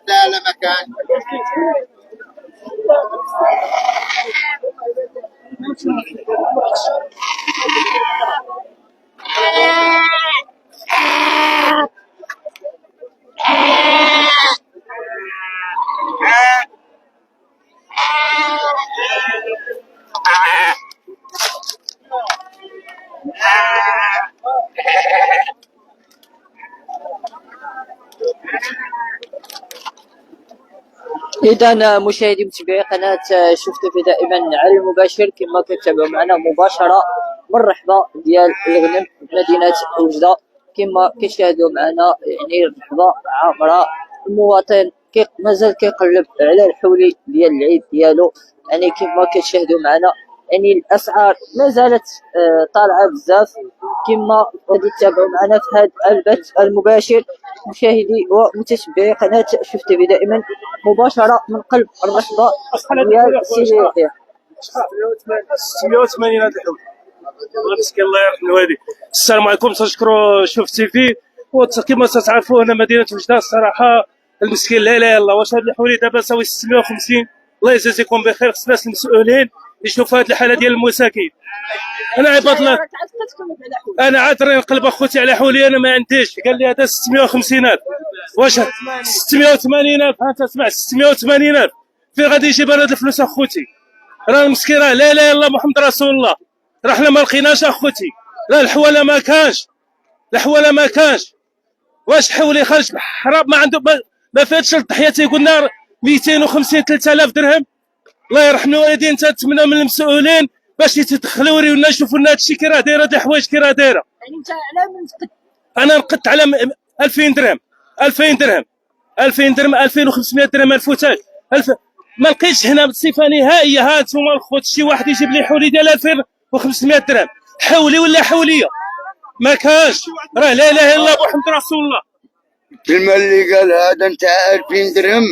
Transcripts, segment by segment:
لا لا مكان. إذا مشاهدي متابعي قناة شوف تيفي دائما على المباشر كما كتابعوا معنا مباشرة من الرحبة ديال الغنم بمدينة وجدة. كما كتشاهدوا معنا يعني الرحبة عامرة، المواطن مازال كيقلب على الحولي ديال العيد ديالو. يعني كما كتشاهدوا معنا يعني الأسعار ما زالت طالعة بزاف. كما غادي تتابعوا معنا في هذا البث المباشر مشاهدي ومتابعي قناة شوف تيفي دائما مباشرة من قلب الرحبة ديال سيدي يحيى. 680 هذا الحول. الله مسكين الله يرحم الوالدين. السلام عليكم، تنشكروا شوف تيفي. وكما تعرفوا هنا مدينة وجدة الصراحة المسكين لا اله الا الله. واش هاد الحولي دابا ساوي 650؟ الله يجازيكم بخير. خص الناس المسؤولين يشوفوا هاد الحالة ديال المساكين. انا عباد الله انا عاد راني نقلب اخوتي على حولي، انا ما عنديش. قال لي هذا 650,000. واش 680,000؟ ها تسمع 680,000 فين غادي يجيب هاد الفلوس اخوتي؟ راه المسكين راه لا اله الا الله محمد رسول الله. راه حنا ما لقيناش اخوتي، لا الحواله ما كانش، الحواله ما كانش. واش حولي خرج حرام ما عنده ما فاتش الضحيه تيقول لنا 250 3000 درهم. الله يرحم الوالدين. انت نتمنى من المسؤولين باش يتدخلوا ويوريونا يشوفوا لنا هادشي كي راه دايره، هاد الحوايج كي راه دايره. يعني انت على من تقد؟ انا نقدت على 2000 درهم 2000 درهم 2000 درهم 2500 درهم ما نفوتاش. ما لقيتش هنا بصفه نهائيه. ها انتوما الخوت شي واحد يجيب لي حولي ديال 2500 درهم حولي ولا حوليه ما كانش. راه لا اله الا الله محمد رسول الله. الكلمة اللي قال هذا نتاع 2000 درهم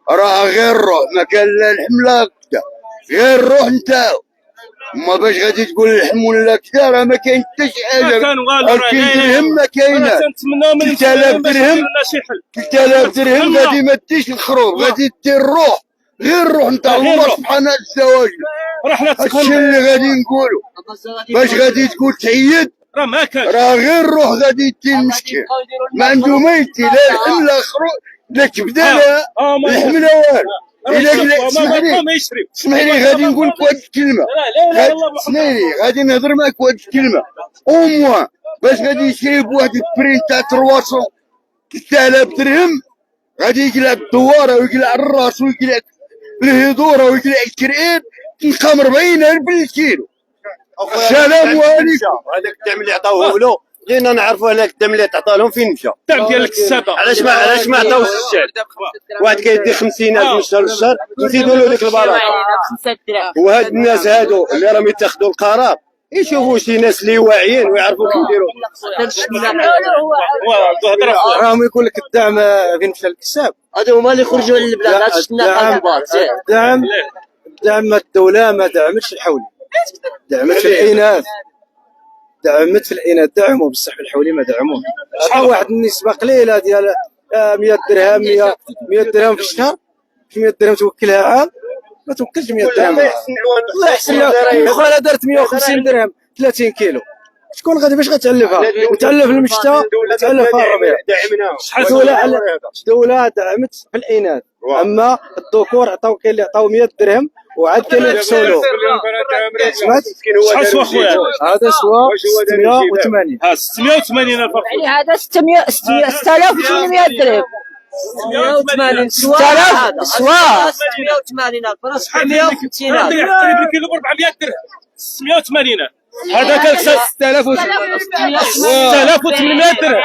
راه غير روح، ما كان لا الحملة كدا، غير روح نتاعو. ما باش غادي تقول اللحم ولا كدا راه ما كاين حتى شي حاجة. 2000 درهم ما كاينه. 3000 درهم 3000 درهم غادي ما ديش الخروب، غادي دير الروح، غير الروح نتاع الله سبحانه وتعالى. هادشي اللي غادي نقولو. باش غادي تقول تعيد راه ما كانش، راه غير الروح غادي يدي المسكين. ما عنده ما يدي لا لحم لا خروج لا كبده لا لحم لا والو. الا اسمح لي غادي نقول لك واحد الكلمه. اسمح لي غادي نهضر معاك واحد الكلمه. او موان باش غادي يشري بواحد البرين تاع 300 3000 درهم غادي يقلع الدواره ويقلع الراس ويقلع الهدوره ويقلع الكرئين تنقام 40,000 بالكيلو. السلام عليكم. هذاك الدعم اللي عطاوه له لينا نعرفوا هذاك الدعم اللي تعطى لهم فين مشى. الدعم ديال الكسابه علاش ما عطاوش الشعب؟ واحد كيدي 50,000 من الشهر للشهر يزيدوا له ديك البركه. وهاد الناس هادو اللي راهم يتخذوا القرار يشوفوا شي ناس اللي واعيين ويعرفوا كيف يديروا. راهم يقول لك الدعم فين مشى للكساب. هادو هما اللي خرجوا للبلاد. الدعم الدوله ما دعمتش الحولي، دعمت في الاناث، دعمت في الاناث، دعموا بصح الحولي ما دعموه. شحال واحد النسبه قليله ديال 100 درهم 100 درهم في الشهر. 100 درهم توكلها عام ما توكلش 100 درهم. الله يحسن له خويا دارت 150 درهم 30 كيلو. شكون غادي باش غتعلفها؟ وتعلف المشتى وتعلف الربيع. شحال الدوله دعمت في الاناث، اما الذكور عطاو كاين اللي عطاو 100 درهم وعاد كاين اللي خسولو. سمعت شحال سوا خويا؟ هذا سوا 680. 680 الف. يعني هذا 6800 درهم. 680 سوا 680 الف راه 650 الف. يحسب الكيلو ب 400 درهم. 680 هذا كان 6800 درهم.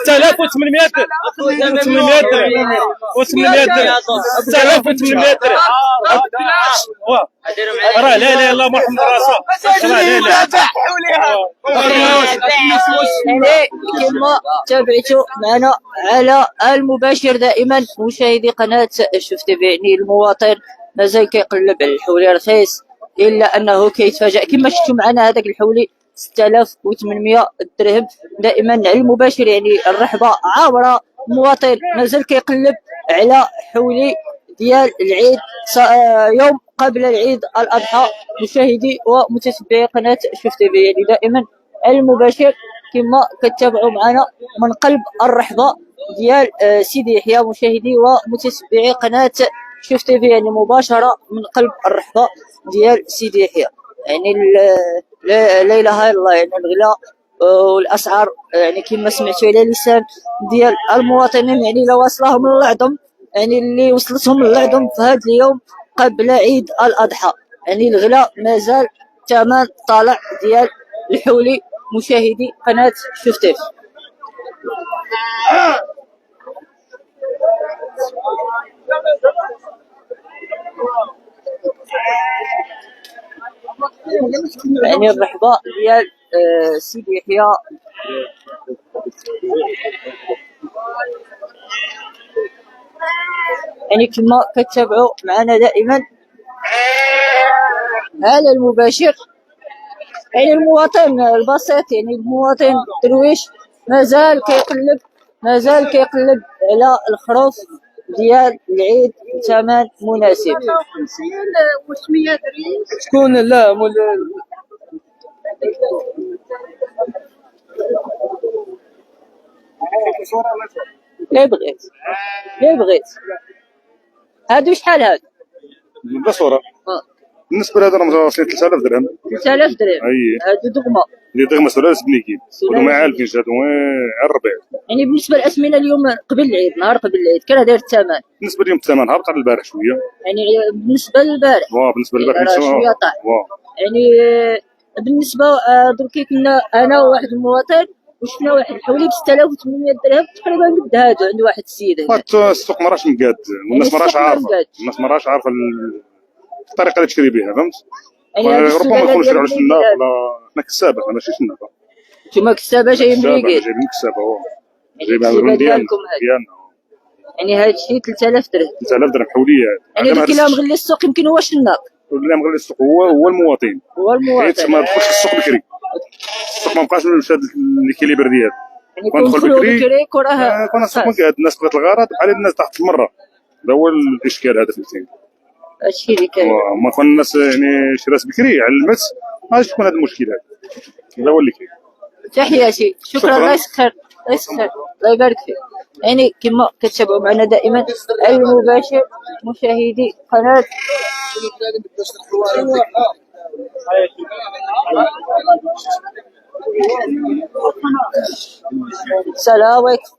6800 درهم 800 درهم و800 درهم 6800 درهم. راه لا اله الا الله محمد رسول الله. لا اله كما تابعتوا معنا على المباشر دائما مشاهدي قناه شوف تيفي. يعني المواطن مازال كيقلب على الحولي رخيص الا انه كيتفاجأ كما شفتوا معنا هذاك الحولي 6800 درهم دائما على المباشر. يعني الرحبه عابره، مواطن مازال كيقلب على حولي ديال العيد يوم قبل العيد الاضحى. مشاهدي ومتتبعي قناه شوف تي في، يعني دائما على المباشر كما كتابعوا معنا من قلب الرحبه ديال سيدي يحيى. مشاهدي ومتتبعي قناه شوف تي في، يعني مباشره من قلب الرحبه ديال سيدي يحيى. يعني لا اله الا الله، يعني الغلاء والاسعار يعني كما سمعتوا على لسان ديال المواطنين، يعني لو وصلهم العظم، يعني اللي وصلتهم العظم في هذا اليوم قبل عيد الاضحى. يعني الغلاء مازال ثمن طالع ديال الحولي. مشاهدي قناه شوف تي في. يعني الرحبه ديال سيدي يحيى يعني كما كتابعوا معنا دائما على المباشر. يعني المواطن البسيط، يعني المواطن درويش مازال كيقلب على الخروف ديال العيد ثمن مناسب. شكون؟ لا مول لا بغيت هادو شحال هادو؟ بلا صورة. بالنسبة لهذا راه واصلين 3000 درهم. 3000 درهم. اي هادو دغمه. اللي دغمه سلاس بنيكين. هادو ما عارفينش، هادو على الربيع. يعني بالنسبة للأثمنة اليوم قبل العيد، نهار قبل العيد، كان داير الثمن؟ بالنسبة لهم الثمن هبط على البارح شوية. يعني بالنسبة للبارح. بالنسبة للبارح شوية طاح. يعني بالنسبة دركي كنا أنا وواحد المواطن وشفنا واحد حوالي 6800 درهم تقريبا قد هادو عند واحد السيد هنا. السوق ما راهش مقاد، والناس ما راهش عارفة. الناس ما راهش عارفة الطريقة اللي تشري بها، فهمت؟ يعني ربما يكونوا شريو على الشناق، ولا حنا كسابة، حنا ماشي شناقة. نتوما كسابة جايين من العيد. جايبين كسابة جايبين من ديالنا. يعني هاد الشيء 3000 درهم. 3000 درهم حولية. يعني اللي كيلا مغلي السوق يمكن هو شناق. اللي مغلي السوق هو المواطن. حيت ما دخلش السوق بكري. السوق ما بقاش الكيليبر ديالو. يعني كندخلوا بكري كره كون السوق مقاد، الناس بغات الغرض بحال الناس تحت المرة. هذا هو الاشكال هذا فهمتيني. هادشي اللي كاين. ما كون الناس يعني شرات بكري علمت، ما غاديش تكون هذا المشكل هذا. هذا هو اللي كاين. تحياتي، شكرا. الله يسخر الله يبارك فيك. يعني كما كتابعوا معنا دائما المباشر مشاهدي قناه السلام عليكم.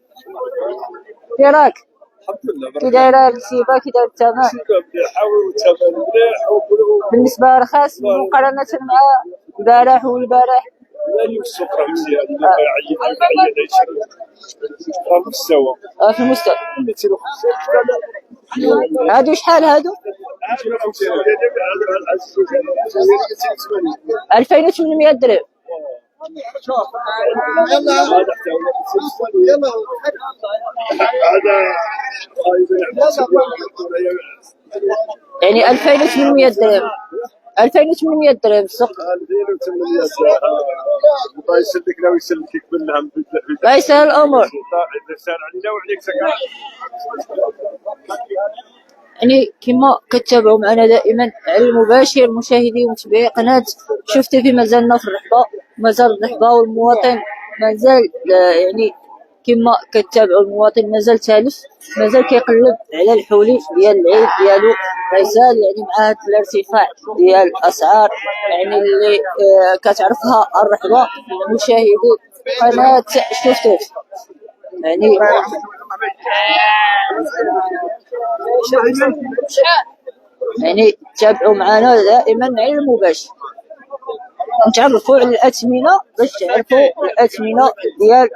كي راك؟ كي دايره السيبه؟ كي داير الثمن؟ بالنسبه رخاص مقارنه مع البارح والبارح. اليوم السوق راه مزيان، في المستوى. في المستوى. هادو شحال هادو؟ 2800 درهم. يعني 2800 درهم. 2800 درهم السوق. الله يسلمك لا ويسلمك كلها. لا يسهل الامور. يعني كما كتابعوا معنا دائما على المباشر مشاهدي ومتابعي قناه شوف تي في. مازالنا في الرحبه، مازال الرحبه والمواطن مازال يعني كما كتابعوا المواطن مازال تالف، مازال كيقلب على الحولي ديال العيد ديالو. مازال يعني مع هذا الارتفاع ديال الاسعار يعني اللي كتعرفها الرحبه مشاهدي قناه شوف تي في. يعني تابعوا معنا دائما على المباشر، نتعرفوا على الاثمنه باش تعرفوا الاثمنه ديال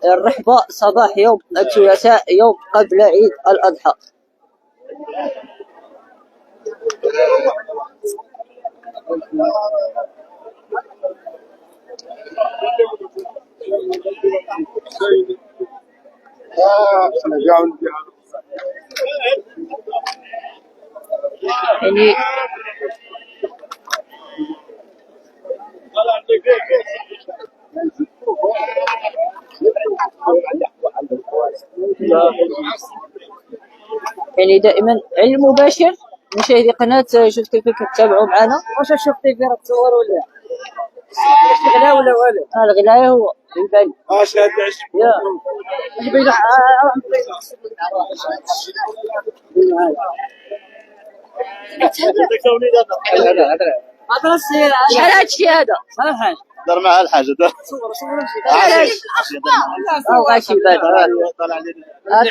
الرحبه صباح يوم الثلاثاء يوم قبل عيد الاضحى. يعني يعني دائما المباشر مشاهدي قناة شوف تيفي كتتابعوا معنا. واش شوف تيفي راه تصور ولا الغلاء ولا والو؟ الغلاء هو البال. اش هاد العش يا شحال هادشي هذا؟ صراحة دار معها الحاجه دار علاش؟ غاشي بان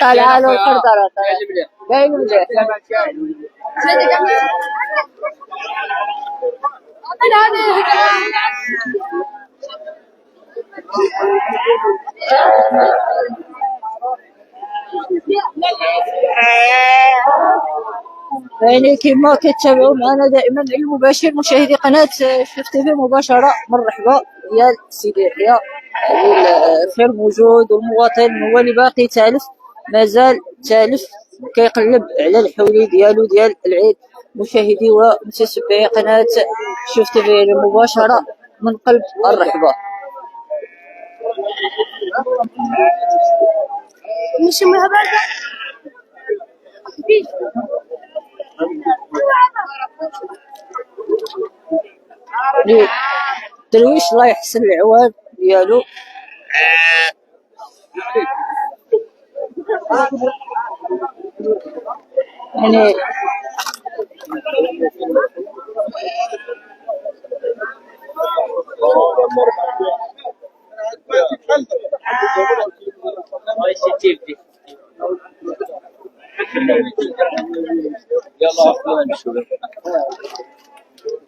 طالعه له القرطره باين مليح. يعني كما كتابعوا معنا دائما المباشر مشاهدي قناة شوف تيفي مباشرة. مرحبا ديال سيدي يحيى، الخير موجود والمواطن هو اللي باقي تالف، مازال تالف كيقلب على الحولي ديالو ديال العيد. مشاهدي ومتتبعي قناة شوف تيفي مباشرة من قلب الرحبة. درويش الله يحسن العواد ديالو. يعني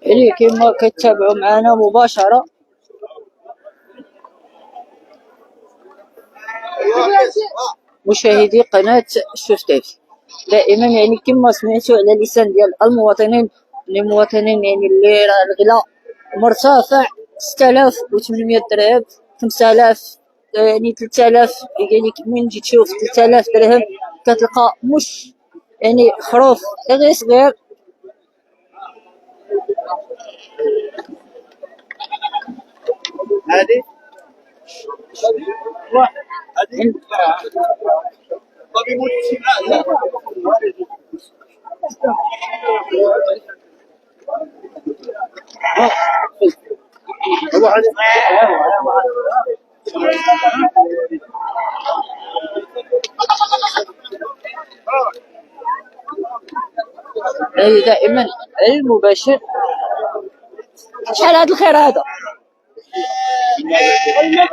يعني كما كتابعوا معنا مباشرة مشاهدي قناة شوف تيفي دائما. يعني كما سمعتوا على لسان ديال المواطنين يعني اللي راه الغلاء مرتفع 6800 درهم 5000 يعني 3000. يعني من تجي تشوف 3000 درهم كتلقى مش يعني خروف غير صغير. هادي يعني دائما المباشر. شحال هذا الخير هذا؟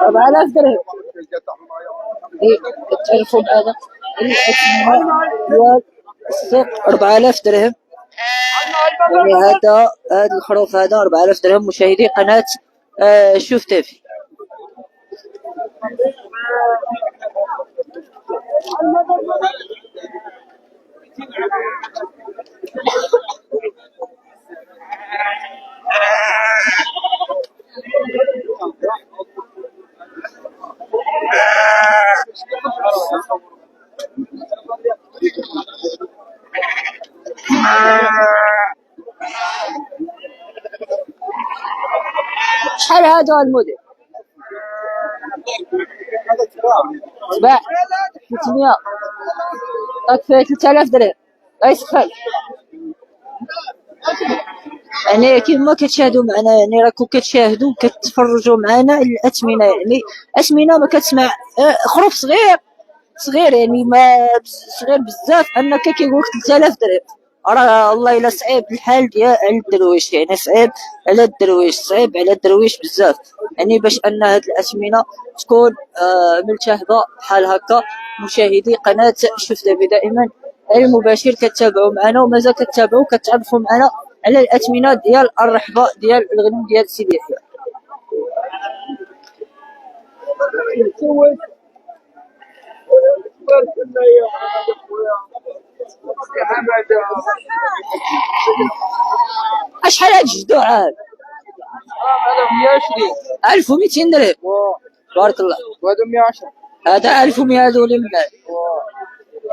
4000 درهم. تعرفوا هذا ديال السوق 4000 درهم. يعني هذا الخروف هذا 4000 درهم مشاهدي قناة شوف تيفي. شحال هذا الموديل؟ تباع 300 فيه 3000 درهم لا يسخن. يعني كما كتشاهدوا معنا يعني راكم كتشاهدوا كتفرجوا معنا الاثمنه. يعني اثمنه ما كتسمع خروف صغير يعني ما صغير بزاف انك كيقولك 3000 درهم. راه الله الا صعيب الحال ديال الدرويش. يعني صعيب على الدرويش بزاف. يعني باش ان هاد الاثمنه تكون ملتهبه بحال هكا. مشاهدي قناه شوف تيفي دائما المباشر كتابعوا معنا ومازال كتابعوا كتعرفوا معنا على الاثمنه ديال الرحبه ديال الغنم ديال سيدي يحيى. شحال هاد الجدوع هذا؟ 1200 درهم. بارك الله. وهذا 110. هذا 1100 هذول من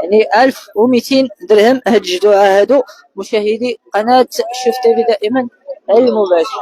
يعني 1200 درهم هاد الجدوع هادو مشاهدي قناة شوف تيفي دائما المباشر.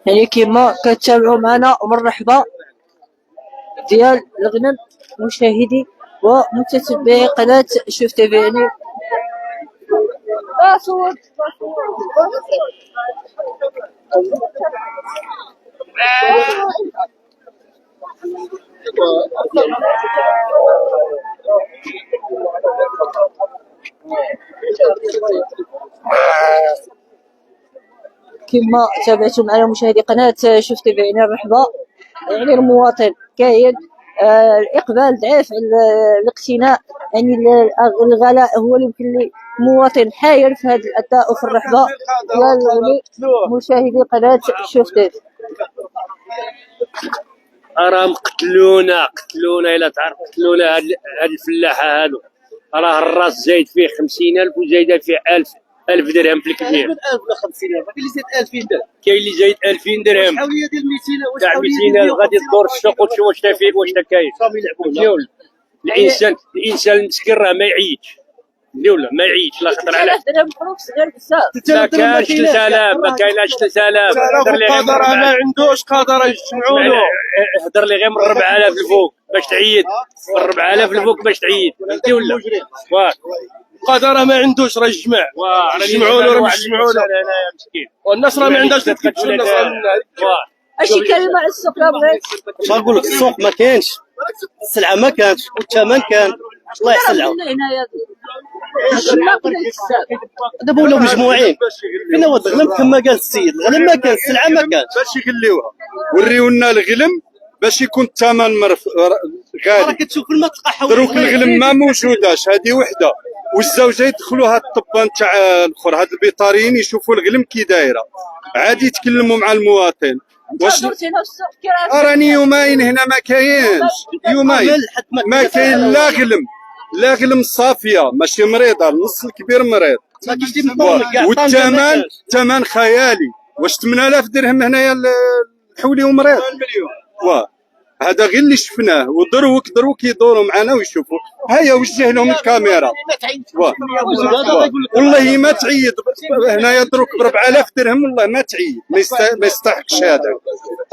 يعني كما كتابعوا معنا مرحبا ديال الغنم مشاهدي ومتتبعي قناة شوف تيفي. يعني كما تابعتم معنا مشاهدي قناة شوف تيفي. يعني الرحبة يعني المواطن كاين الإقبال ضعيف على الاقتناء، يعني الغلاء هو اللي يمكن لمواطن حاير في هذا الأداء وفي الرحبة ديال مشاهدي قناة شوف تيفي. راهم قتلونا الا تعرف قتلونا هاد الفلاحه هادو. راه الراس زايد فيه 50,000 وزايده فيه 1000 درهم في الكبير. 1000 ولا 50,000 كاين اللي زايد 2000 درهم. كاين اللي زايد 2000 درهم. الحوليه ديال 200 تاع 200,000 غادي تدور السوق وتشوف واش تا فيه واش تا كاين. الانسان المسكين راه ما يعيش ولا ما يعيش لا خطر على درهم مخلوق صغير بزاف. ما كاينش 3000 ما كايناش 3000. قادر ما عندوش قادر يجمعوا له. هضر لي غير من 4000 الفوق باش تعيد، من 4000 الفوق باش تعيد فهمتي ولا؟ قادر ما عندوش راه يجمع يجمعوا له راه يجمعوا له. مسكين والناس راه ما عندهاش تكتشف الناس. اشي كلمة على السوق لا بغيت. ما نقول لك السوق ما كاينش، السلعه ما كانتش والثمن كان. الله يسلعوا. دابا ولاو مجموعين. فين هو الغلم كما قال السيد؟ الغلم ما كان، السلعه ما كانش. باش يخليوها وريونا الغلم باش يكون الثمن غالي. راك تشوف الماء تلقى حول دروك الغلم ما موجوداش، هذه وحده. والزوجه يدخلوا هاد الطبان تاع الاخر هاد البيطاريين يشوفوا الغلم كي دايره، عادي يتكلموا مع المواطن. واش راني يومين هنا ما كاينش، يومين ما كاين لا غلم، لا غلم صافيه ماشي مريضه، النص الكبير مريض. ما كاينش ديما طونك كاع. والثمن ثمن خيالي. واش 8000 درهم هنايا الحولي ومريض؟ هذا غير اللي شفناه. ودروك يدوروا معنا ويشوفوا. هيا وجه لهم الكاميرا. والله ما تعيد هنايا دروك ب 4000 درهم. والله ما تعيد، ما يستحقش هذا.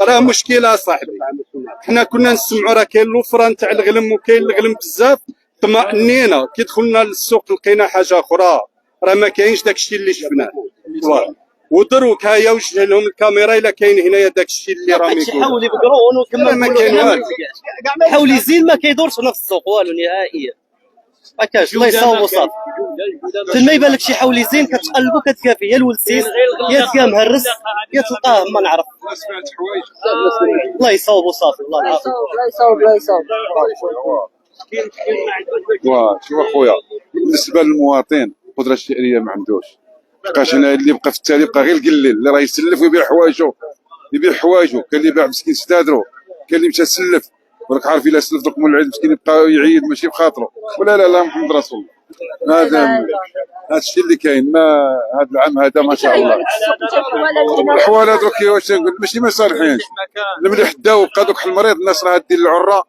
راه مشكله صاحبي. حنا كنا نسمعوا راه كاين لوفران تاع الغلم وكاين الغلم بزاف، طمأنينا كي دخلنا للسوق لقينا حاجه اخرى. راه ما كاينش داك الشيء اللي شفناه. ودروك هيا وجه لهم الكاميرا الا كاين هنايا داك الشيء اللي راهم يقولوا. حولي بقرون وكما ما كاين والو. حولي زين ما كيدورش في نفس السوق والو نهائيا. ما كاينش. الله يصاوب وصافي. ما يبان لك شي حولي زين كتقلبو كتلقى فيه يا الولسيس يا تلقاه مهرس يا تلقاه ما نعرف. الله يصاوب وصافي. الله العظيم. الله يصاوب. شوف اخويا، بالنسبه للمواطن القدره الشعريه ما عندوش. بقاش هنا اللي بقى في التالي بقى غير القليل اللي راه يسلف ويبيع حوايجو. كاين اللي باع مسكين استادرو، كاين اللي مشى سلف وراك عارف الا سلف دوك مول العيد مسكين يبقى يعيد ماشي بخاطرو. لا محمد رسول الله. هذا الشيء اللي كاين. ما هذا العام هذا ما شاء الله الحواله دوك واش نقول ماشي ما صالحينش. المليح داو بقى دوك المريض الناس راه دير العره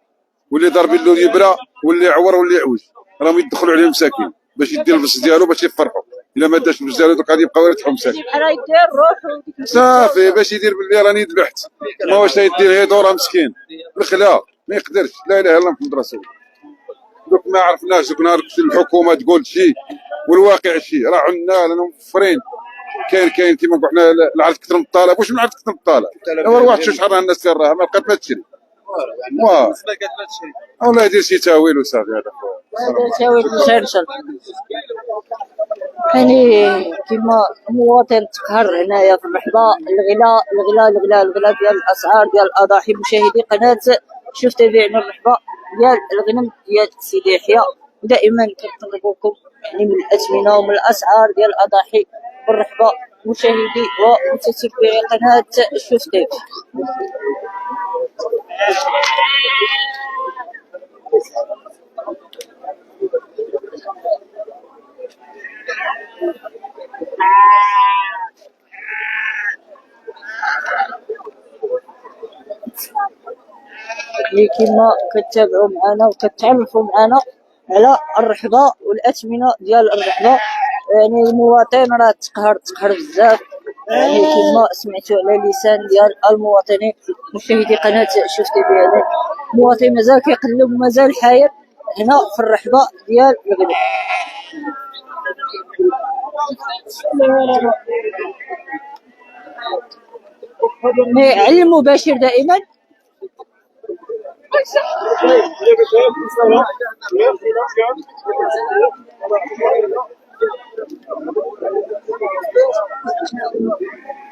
واللي ضاربين له اليبره واللي يعور واللي يعوج راهم يدخلوا عليه مساكين باش يدير البس ديالو باش يفرحوا. الا ما داش البس ديالو دوك غادي يبقاو يرتاحوا مساكين. صافي باش يدير باللي راني ذبحت. ما واش يدير هي دوره مسكين بالخلا ما يقدرش. لا اله الا الله محمد رسول الله. دوك ما عرفناش دوك نهار الحكومه تقول شيء والواقع شيء. راه عندنا رانا موفرين. كاين كيما نقول حنا العرض كثر من الطلب. واش من العرض كثر من الطلب؟ روح شوف شحال الناس راها ما بقات ما تشري. والله يدير شي تاويل وصافي. هذا تاويل مسلسل. يعني كما مواطن تقهر هنايا في الرحبه. الغلاء ديال الاسعار ديال الاضاحي. مشاهدي قناه شوف تيفي. يعني الرحبه ديال الغنم ديال سيدي يحيى دائما كنطلبوكم يعني من الاثمنه ومن الاسعار ديال الاضاحي بالرحبه مشاهدي ومتتبعي قناه شوف تيفي. اللي كيما كتابعوا معنا وكتعرفوا معنا على الرحبه والاثمنه ديال الرحبه. يعني المواطن راه تقهر بزاف، يعني كيما سمعتوا على لسان ديال المواطنين مشاهدي قناه شوف تي في. يعني المواطن مازال كيقلب ومازال حاير هنا في الرحبه ديال الغنم. على المباشر دائما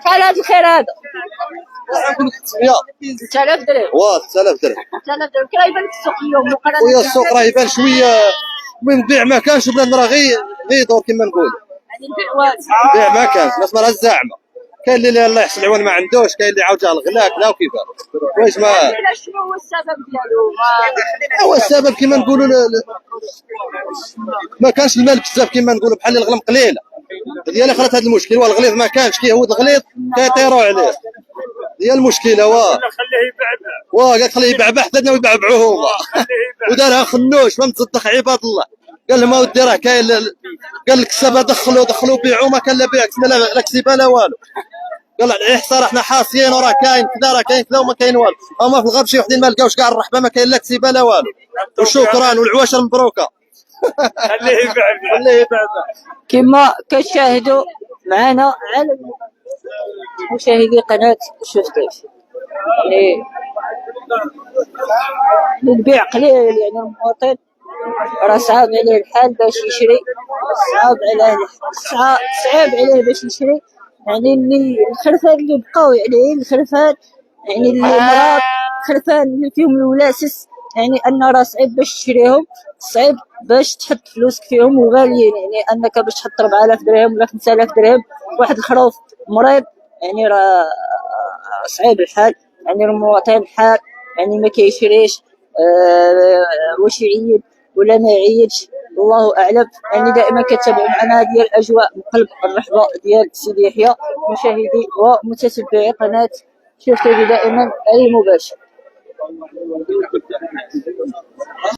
شحال هاد الخير هذا؟ 6000 درهم. واه 6000 درهم. 6000 درهم كي يبان في السوق اليوم مقارنة. ويا السوق راه يبان شويه من بيع ما كانش بلاد راه غير دور كما نقول. يعني البيع واجد. بيع ما كانش الناس راه الزعمه. كاين اللي الله يحسن العون ما عندوش، كاين اللي عاود جا الغلا كذا وكيفاه. واش ما شنو هو السبب ديالو؟ هو السبب كما نقولوا ما كانش المال بزاف كما نقولوا بحال الغلم قليله. هي اللي خلات هذا المشكل، والغليظ ما كانش كيهود الغليظ كيطيروا عليه. هي المشكله خليه يبعبع. قال خليه يبعبع حتى انه يبعبعوا هما. ودارها خنوش ما متصدق عباد الله. قال لهم اودي راه كاين قال لك السبا دخلوا بيعوا ما كان لا بيع لا كسبه لا والو. قال الاحصاء احنا حاصيين وراه كاين كذا راه كاين كذا وما كاين والو. هما في الغرب شي وحدين ما لقاوش كاع الرحبه ما كاين لا كسبه لا والو. وشكرا والعواشر مبروكه. خليه يبعبع. خليه يبعبع. كما كتشاهدوا معنا على مشاهدي قناه شوف كيف. يعني البيع قليل، يعني المواطن راه صعاب عليه الحال باش يشري، صعاب عليه باش يشري. يعني اللي الخرفان اللي بقاو يعني الخرفان، يعني اللي مرات الخرفان اللي فيهم الولاسس، يعني ان راه صعيب باش تشريهم، صعيب باش تحط فلوسك فيهم وغاليين. يعني انك باش تحط 4000 درهم ولا 5000 درهم واحد الخروف مريض، يعني راه صعيب الحال. يعني المواطن حال يعني ما كيشريش، واش يعيد ولا ما يعيدش الله اعلم. يعني دائما كتابعوا معنا هذه الاجواء من قلب الرحبه ديال سيدي يحيى مشاهدي ومتتبعي قناه شوف تي في دائما اي مباشر.